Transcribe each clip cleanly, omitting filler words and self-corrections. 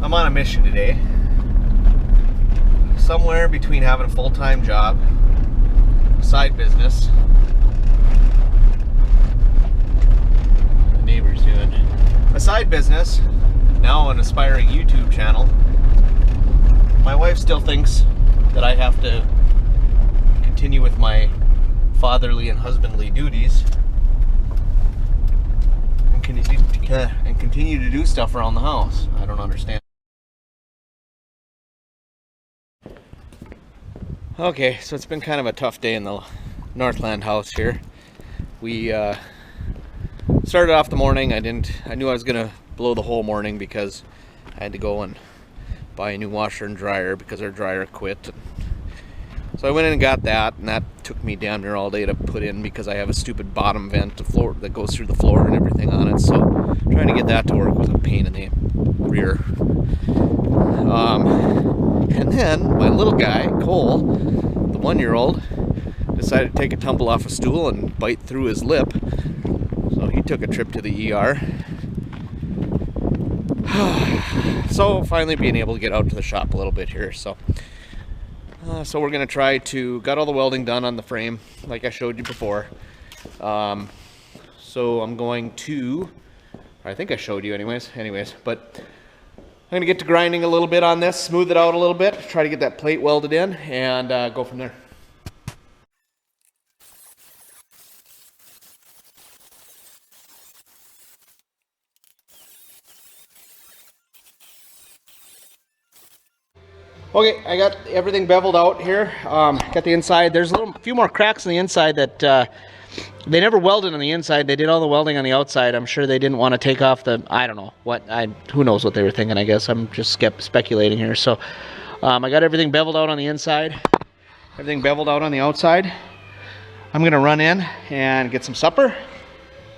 I'm on a mission today. Somewhere between having a full-time job, a side business, the neighbor's doing a side business, now an aspiring YouTube channel. My wife still thinks that I have to continue with my fatherly and husbandly duties and continue to do stuff around the house. I don't understand. Okay, so it's been kind of a tough day in the Northland house here. We started off the morning. I knew I was gonna blow the whole morning because I had to go and buy a new washer and dryer because our dryer quit. So I went in and got that, and that took me damn near all day to put in because I have a stupid bottom vent to floor that goes through the floor and everything on it. So trying to get that to work was a pain in the rear. And then my little guy, Cole, the 1-year-old, decided to take a tumble off a stool and bite through his lip. So he took a trip to the ER. So finally being able to get out to the shop a little bit here. So we're going to try to got all the welding done on the frame like I showed you before. So I'm going to, I think I showed you anyways, but I'm going to get to grinding a little bit on this, smooth it out a little bit, try to get that plate welded in, and go from there. Okay, I got everything beveled out here. Got the inside. There's a few more cracks on the inside that they never welded on the inside. They did all the welding on the outside. I'm sure they didn't want to take off the, I don't know what, who knows what they were thinking, I guess. I'm just speculating here. So I got everything beveled out on the inside, everything beveled out on the outside. I'm gonna run in and get some supper,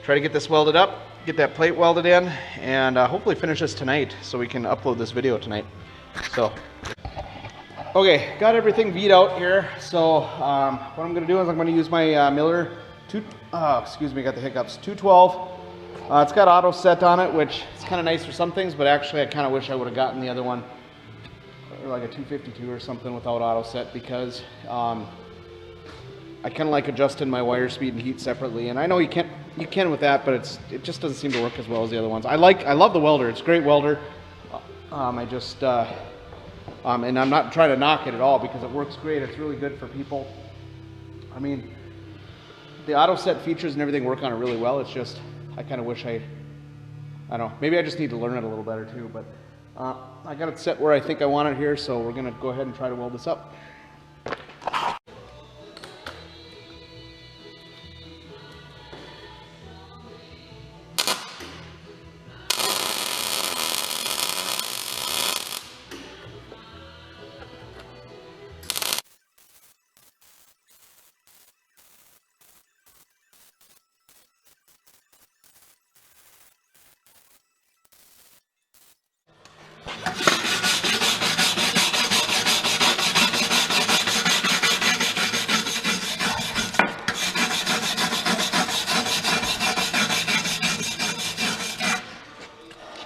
try to get this welded up, get that plate welded in, and hopefully finish this tonight so we can upload this video tonight. So, okay, got everything beat out here. So what I'm gonna do is I'm gonna use my Miller got the hiccups, 212. It's got auto set on it, which is kind of nice for some things, but actually I kind of wish I would have gotten the other one, like a 252 or something without auto set, because I kind of like adjusting my wire speed and heat separately. And I know you can with that, but it just doesn't seem to work as well as the other ones. I love the welder. It's a great welder. And I'm not trying to knock it at all because it works great. It's really good for people. I mean, the auto set features and everything work on it really well. It's just, I kind of wish I don't know, maybe I just need to learn it a little better too, but I got it set where I think I want it here, so we're gonna go ahead and try to weld this up.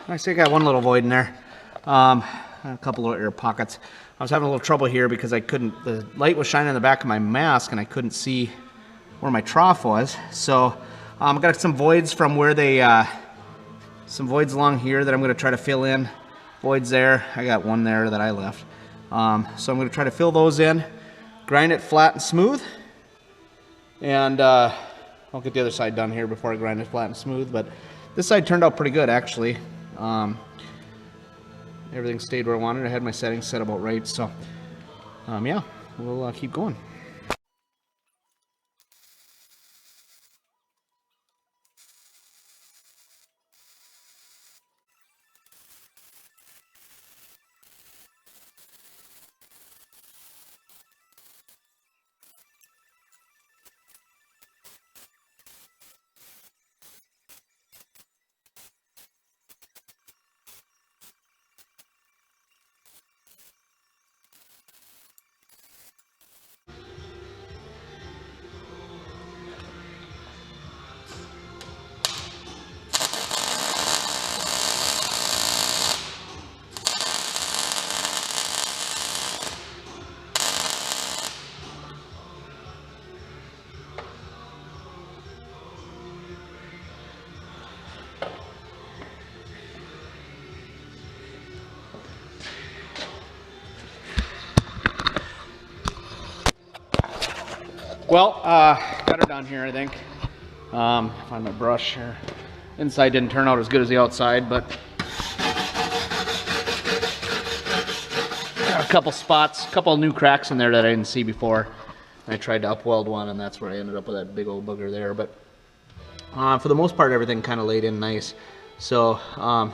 I see I got one little void in there, a couple of air pockets. I was having a little trouble here because the light was shining on the back of my mask and I couldn't see where my trough was. So I've got some voids from where some voids along here that I'm going to try to fill in. Voids there, I got one there that I left. So I'm going to try to fill those in, grind it flat and smooth, and I'll get the other side done here before I grind it flat and smooth. But this side turned out pretty good actually. Everything stayed where I wanted. I had my settings set about right, so yeah, we'll keep going. Well, got her done here, I think. Find my brush here. Inside didn't turn out as good as the outside, but got a couple spots, a couple new cracks in there that I didn't see before. I tried to upweld one, and that's where I ended up with that big old booger there. But for the most part, everything kind of laid in nice. So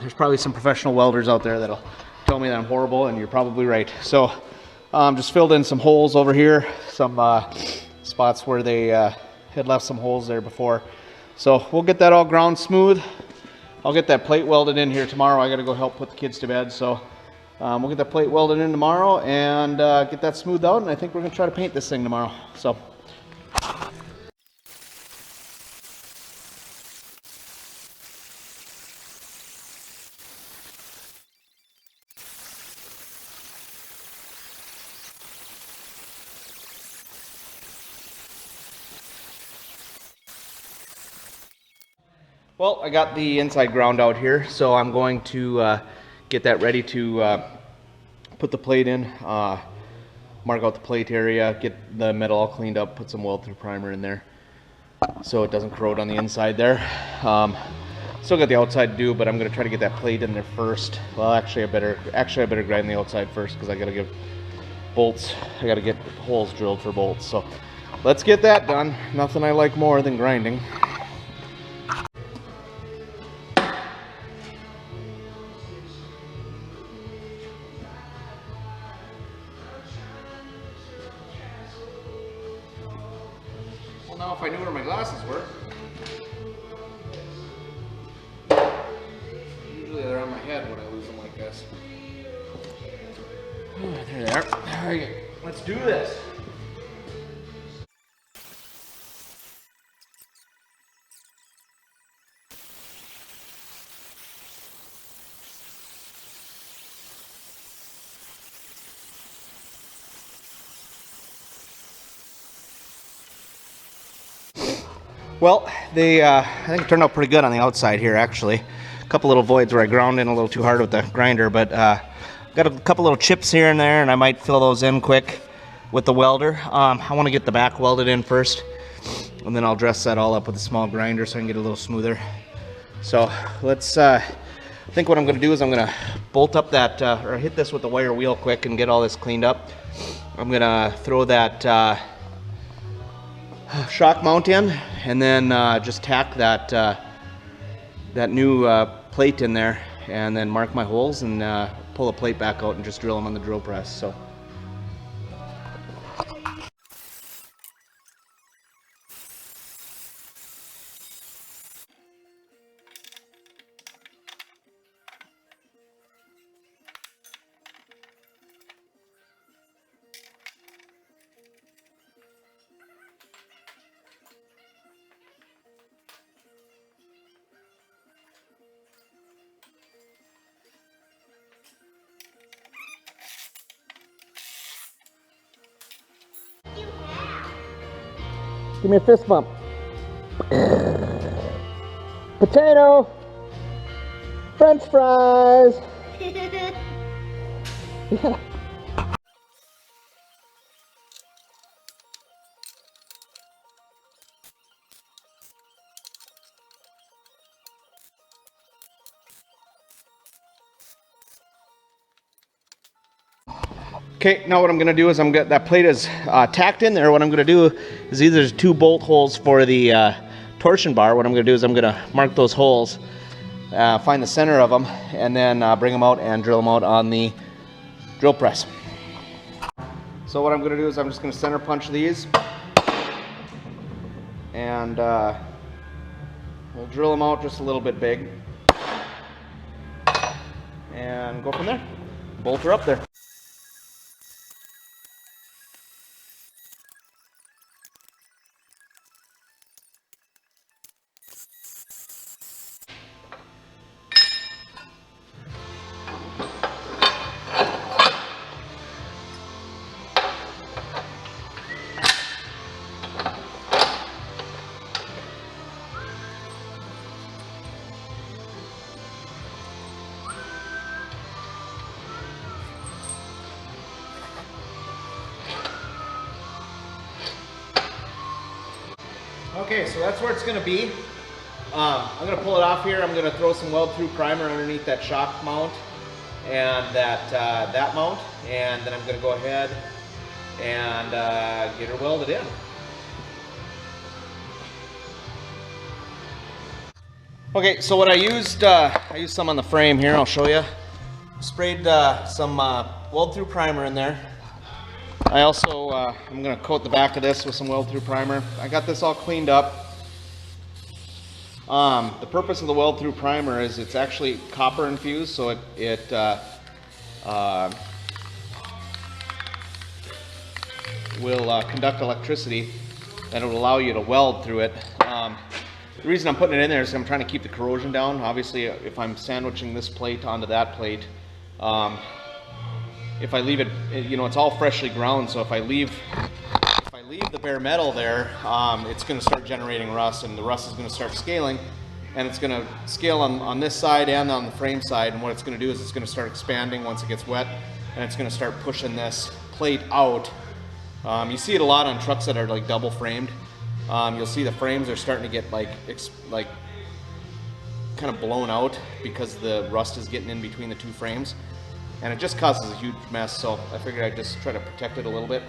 there's probably some professional welders out there that'll tell me that I'm horrible, and you're probably right. So just filled in some holes over here, some spots where they had left some holes there before. So we'll get that all ground smooth. I'll get that plate welded in here tomorrow. I got to go help put the kids to bed. So we'll get that plate welded in tomorrow and get that smoothed out. And I think we're going to try to paint this thing tomorrow. So. Well, I got the inside ground out here, so I'm going to get that ready to put the plate in, mark out the plate area, get the metal all cleaned up, put some weld through primer in there so it doesn't corrode on the inside there. Still got the outside to do, but I'm going to try to get that plate in there first. Well, actually I better grind the outside first because I got to give bolts, I got to get holes drilled for bolts. So let's get that done. Nothing I like more than grinding. Now, if I knew where my glasses were, usually they're on my head when I lose them like this. Oh, there they are. Okay, let's do this. Well, I think it turned out pretty good on the outside here, actually. A couple little voids where I ground in a little too hard with the grinder, but got a couple little chips here and there, and I might fill those in quick with the welder. I want to get the back welded in first, and then I'll dress that all up with a small grinder so I can get a little smoother. So let's, I think what I'm going to do is I'm going to bolt up that, or hit this with the wire wheel quick and get all this cleaned up. I'm going to throw that shock mount in, and then just tack that that new plate in there, and then mark my holes and pull the plate back out and just drill them on the drill press. So. Give me a fist bump. Potato. French fries. Yeah. Okay, now what I'm going to do is that plate is tacked in there. What I'm going to do is either there's 2 bolt holes for the torsion bar. What I'm going to do is I'm going to mark those holes, find the center of them, and then bring them out and drill them out on the drill press. So what I'm going to do is I'm just going to center punch these, and we'll drill them out just a little bit big, and go from there. Bolt her up there. Okay, so that's where it's going to be. I'm going to pull it off here. I'm going to throw some weld-through primer underneath that shock mount and that mount, and then I'm going to go ahead and get her welded in. Okay, so what I used some on the frame here. I'll show you. Sprayed some weld-through primer in there. I also I'm going to coat the back of this with some weld-through primer. I got this all cleaned up. The purpose of the weld-through primer is it's actually copper infused, so it will conduct electricity, and it will allow you to weld through it. The reason I'm putting it in there is I'm trying to keep the corrosion down. Obviously, if I'm sandwiching this plate onto that plate, if I leave it, you know, it's all freshly ground, so if I leave the bare metal there, it's going to start generating rust, and the rust is going to start scaling, and it's going to scale on this side and on the frame side, and what it's going to do is it's going to start expanding once it gets wet, and it's going to start pushing this plate out. You see it a lot on trucks that are like double framed. You'll see the frames are starting to get like kind of blown out because the rust is getting in between the two frames, and it just causes a huge mess, so I figured I'd just try to protect it a little bit.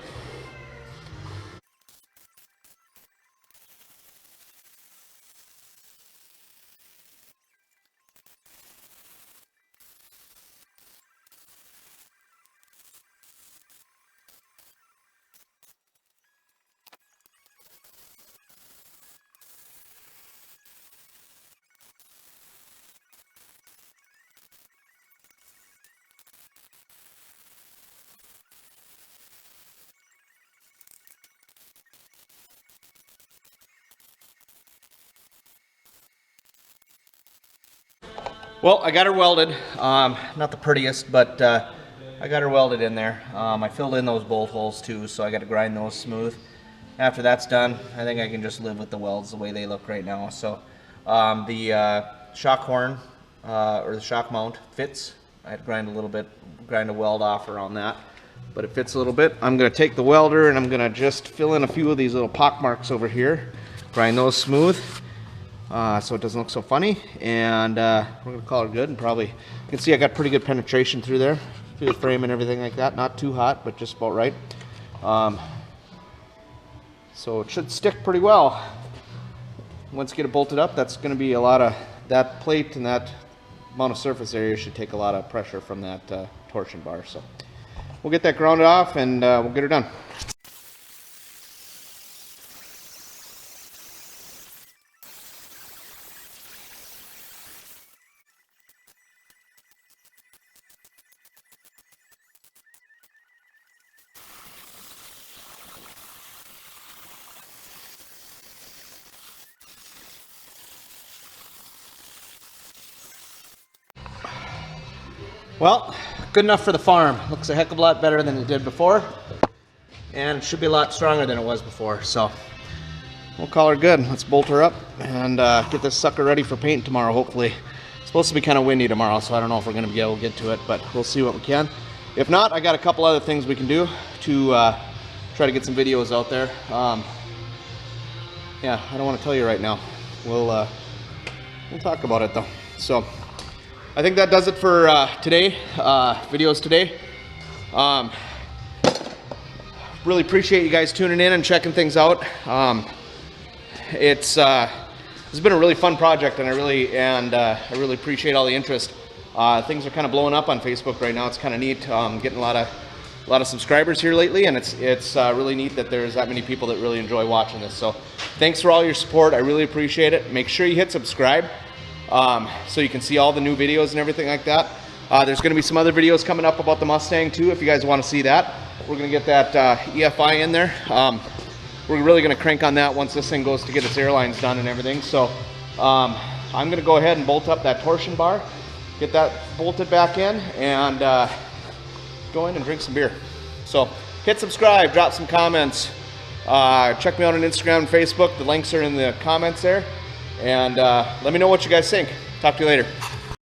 Well, I got her welded. Not the prettiest, but I got her welded in there. I filled in those bolt holes too, so I got to grind those smooth. After that's done, I think I can just live with the welds the way they look right now. So the shock horn or the shock mount fits. I had to grind a weld off around that, but it fits a little bit. I'm going to take the welder and I'm going to just fill in a few of these little pock marks over here, grind those smooth. So it doesn't look so funny, and we're going to call it good. And probably, you can see I got pretty good penetration through there, through the frame and everything like that. Not too hot, but just about right. So it should stick pretty well. Once you get it bolted up, that's going to be a lot of, that plate and that amount of surface area should take a lot of pressure from that torsion bar. So we'll get that grounded off, and we'll get her done. Well, good enough for the farm. Looks a heck of a lot better than it did before, and should be a lot stronger than it was before. So we'll call her good. Let's bolt her up and get this sucker ready for paint tomorrow, hopefully. It's supposed to be kind of windy tomorrow, so I don't know if we're going to be able to get to it, but we'll see what we can. If not, I got a couple other things we can do to try to get some videos out there. Yeah, I don't want to tell you right now. We'll talk about it though. So I think that does it for today, videos today. Really appreciate you guys tuning in and checking things out. It's been a really fun project, and I really appreciate all the interest. Things are kind of blowing up on Facebook right now. It's kind of neat. Getting a lot of subscribers here lately, and it's really neat that there's that many people that really enjoy watching this. So thanks for all your support. I really appreciate it. Make sure you hit subscribe. So you can see all the new videos and everything like that. There's going to be some other videos coming up about the Mustang too, if you guys want to see that. We're going to get that EFI in there. We're really going to crank on that once this thing goes to get its airlines done and everything. So I'm going to go ahead and bolt up that torsion bar, get that bolted back in, and go in and drink some beer. So hit subscribe, drop some comments, check me out on Instagram and Facebook. The links are in the comments there. And let me know what you guys think. Talk to you later.